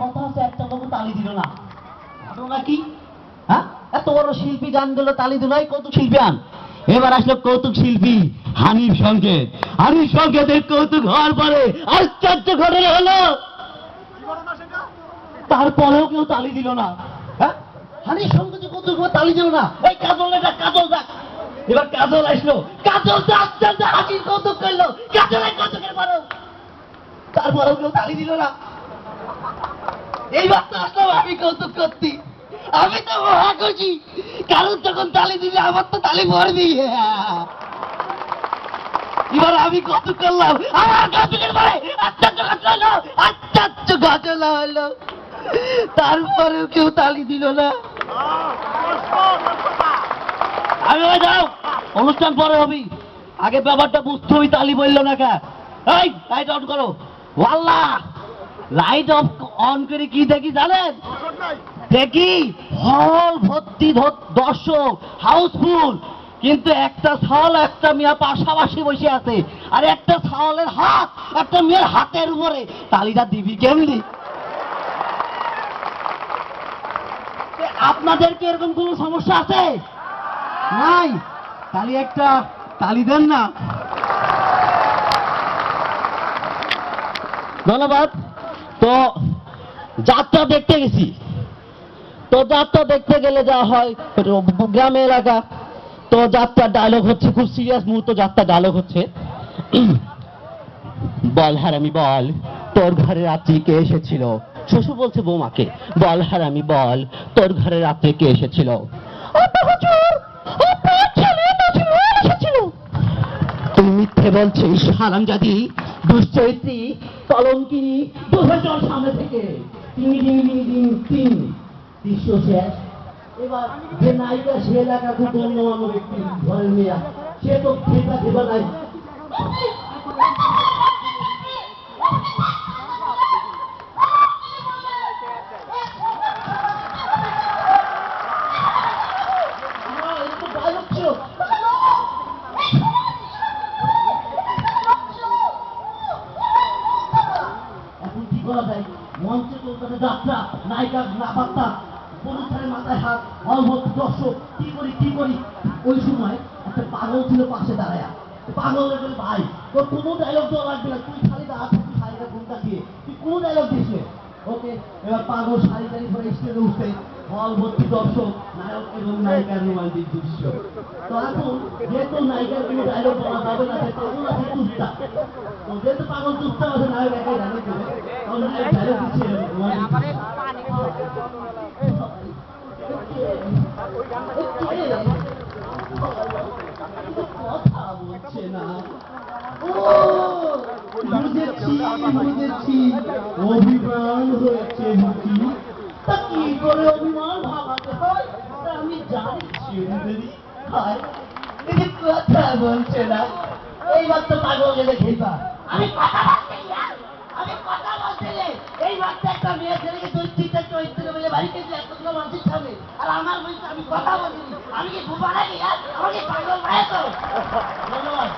কথা আছে, একটা লোক তালি দিল না, ঘটনা কি? হ্যাঁ, এত বড় শিল্পী গান দিল, তালি দিল, এই কৌতুক শিল্পী আন। এবার আসলো কৌতুক শিল্পী হানিফ সংকেত। হানিফ সংকেতের কৌতুক হওয়ার পরে আশ্চর্য ঘটনা হলো, তারপরেও কেউ তালি দিল না। হ্যাঁ, হানিফ সংকেতের কৌতুক তালি দিল না। এই কাজল, এটা কাজল যাক। এবার কাজল আসলো, কাজল তো আশ্চর্য হাসির কৌতুক করলো, কাজলের কৌতুকের পরেও, তারপরেও কেউ তালি দিল না। এইবার তো আসলাম আমি কৌতুক করছি, আমি তো মহা খুশি, কারণ যখন তালি দিলে আমার তো তালি পড়বি। এবার আমি কৌতুক করলাম, আমার কৌতুকের পরে আশ্চর্য ঘটনা হলো, আশ্চর্য ঘটনা হলো, তারপরেও কেউ তালি দিল না। আমি যাও, অনুষ্ঠান পরে হবি, আগে ব্যাপারটা বুঝতে হই, তালি বললো না কে? এই লাইট অন করো। ওয়াল্লাহ, লাইট অফ অন করে কি দেখি জানেন? দেখি হল ভর্তি দর্শক, হাউসফুল, কিন্তু একটা ছাওয়াল একটা মেয়ে পাশাপাশি বসে আছে, আর একটা ছাওয়ালের হাত একটা মেয়ের হাতের উপরে, তালিটা দিবি কেমনি? আপনাদের কি এরকম কোনো সমস্যা আছে? নাই? তালি একটা তালি দেন না। ধন্যবাদ। তো যাত্রা দেখতে গেছি, তো যাত্রা দেখতে গেলে যা হয়, গ্রামে এলাকা, তো যাত্রার ডায়লগ হচ্ছে, খুব সিরিয়াস মুহূর্ত, যাত্রার ডায়লগ হচ্ছে, বল হারামি বল, তোর ঘরে রাত্রি কে এসেছিল? শ্বশুর বলছে বৌমাকে, বল হারামি বল, তোর ঘরে রাত্রে কে এসেছিল? তুমি মিথ্যে বলছিস হারামজাদি, দুশ্চরিত্রী, কলঙ্কিনী, দুর্ঘটনার সামনে থেকে। দৃশ্য শেষ। এবার যে নায়িকা, সে এলাকা খুব গণ্যমান্য ব্যক্তি, ঘরের মেয়া, সে তো খেপা খেপা নাই। এখন কি করা যায়? মঞ্চে চলতে যাত্রা, নায়িকা না পাত্তা, অনুষ্ঠানের মাথায় হাত, অলভর্তি দর্শক, কি করি? ওই সময় একটা পাগল ছিল পাশে দাঁড়ায়। পাগলের বলে, ভাই তোর কোনো ডায়লগ দেওয়া লাগবে না, তুই খালি দাঁড়া থাকবি, শাড়িটা ঘুমটা দিয়ে, তুই কোনো ডায়লগ দিস না। ওকে, এবার পাগল শাড়ি টাড়ি পরে স্টেজে উঠতে, হল ভর্তি দর্শক, নায়ক এবং নায়িকার রোমান্টিক দৃশ্য। তো এখন যেহেতু নায়িকার কোনো ডায়লগ বলা যাবে না, পাগল আছে চুপচাপ, তো যেহেতু পাগল চুপচাপ আছে, নায়ক একাই ডায়লগ দেবে, তাহলে নায়ক ডায়লগ দিচ্ছে কথা বলছে না। বুঝেছি, অভিমান হয়েছে বুঝি। তা কি করে অভিমান ভাবাতে হয় আমি জানি, কথা বলছে না। এইবার তো পাগল গেলে খেপা, আমি কথা বলতে এইবার তো একটা মেয়ে ছেলেকে চৈত্রিটা চরিত্র বলে বাড়িতে এতগুলো মানুষের সামনে, আর আমার বলছে আমি কথা বলিনি, আমি কি ঘুমা নাকি? আমাকে পাগল ভাই তো। ধন্যবাদ।